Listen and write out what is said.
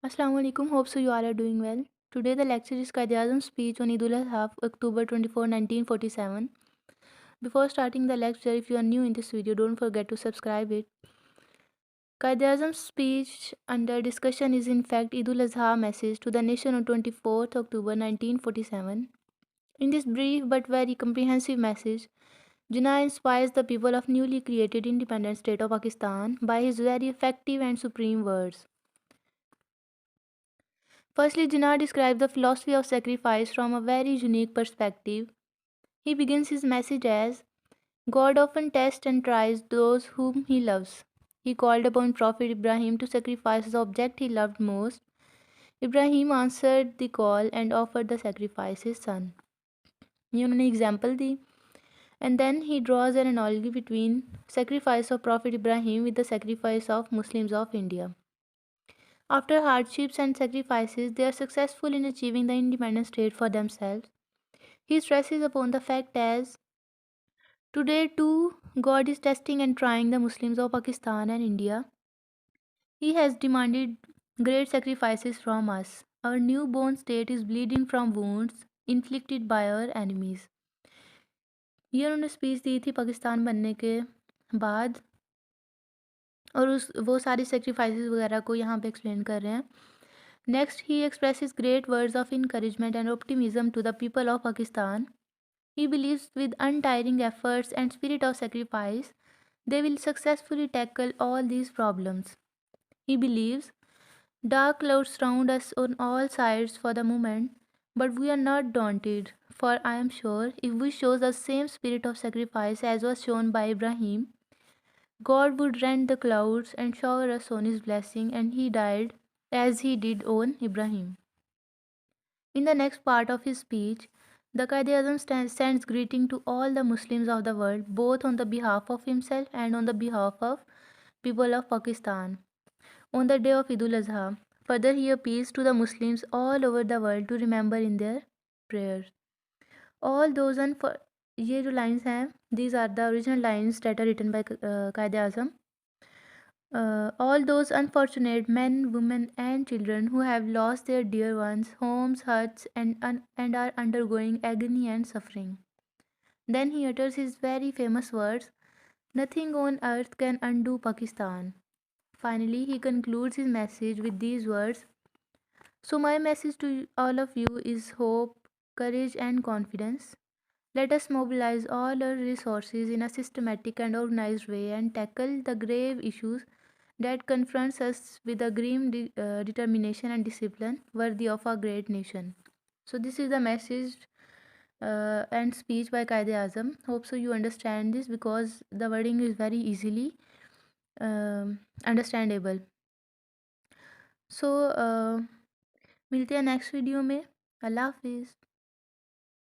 Assalamu alaikum. Hope so you all are doing well. Today the lecture is Quaid-i-Azam speech on Eid-ul-Adha, October 24, 1947. Before starting the lecture, if you are new in this video, don't forget to subscribe it. Quaid-i-Azam's speech under discussion is in fact Eid-ul-Adha message to the nation on 24th October 1947. In this brief but very comprehensive message, Jinnah inspires the people of newly created independent state of Pakistan by his very effective and supreme words. Firstly, Jinnah describes the philosophy of sacrifice from a very unique perspective. He begins his message as God often tests and tries those whom he loves. He called upon Prophet Ibrahim to sacrifice the object he loved most. Ibrahim answered the call and offered the sacrifice his son. ये उन्होंने example the. And then he draws an analogy between sacrifice of Prophet Ibrahim with the sacrifice of Muslims of India. After hardships and sacrifices, they are successful in achieving the independent state for themselves. He stresses upon the fact as today too God is testing and trying the Muslims of Pakistan and India. He has demanded great sacrifices from us. Our newborn state is bleeding from wounds inflicted by our enemies. ये उन्होंने speech दी थी पाकिस्तान बनने के बाद और वो सारी sacrifices वगैरह को यहाँ पे एक्सप्लेन कर रहे हैं. Next he expresses great words of encouragement and optimism to the people of Pakistan. He believes with untiring efforts and spirit of sacrifice, they will successfully tackle all these problems. He believes dark clouds surround us on all sides for the moment, but we are not daunted, for I am sure if we show the same spirit of sacrifice as was shown by Ibrahim, God would rend the clouds and shower us on his blessing, and he died as he did on Ibrahim. In the next part of his speech, the Quaid-i-Azam sends greeting to all the Muslims of the world, both on the behalf of himself and on the behalf of people of Pakistan, on the day of Eid-ul-Adha. Further, he appeals to the Muslims all over the world to remember in their prayers. All those ये जो lines हैं, these are the original lines that are written by Quaid-i-Azam. All those unfortunate men, women, and children who have lost their dear ones, homes, huts, and are undergoing agony and suffering. Then he utters his very famous words, "Nothing on earth can undo Pakistan." Finally, he concludes his message with these words, "So, my message to all of you is hope, courage, and confidence. Let us mobilize all our resources in a systematic and organized way and tackle the grave issues that confronts us with a grim determination and discipline worthy of a great nation." So this is the message and speech by Quaid-i-Azam. Hope so you understand this because the wording is very easily understandable. So मिलते हैं next video में. अल्लाह हाफिज़.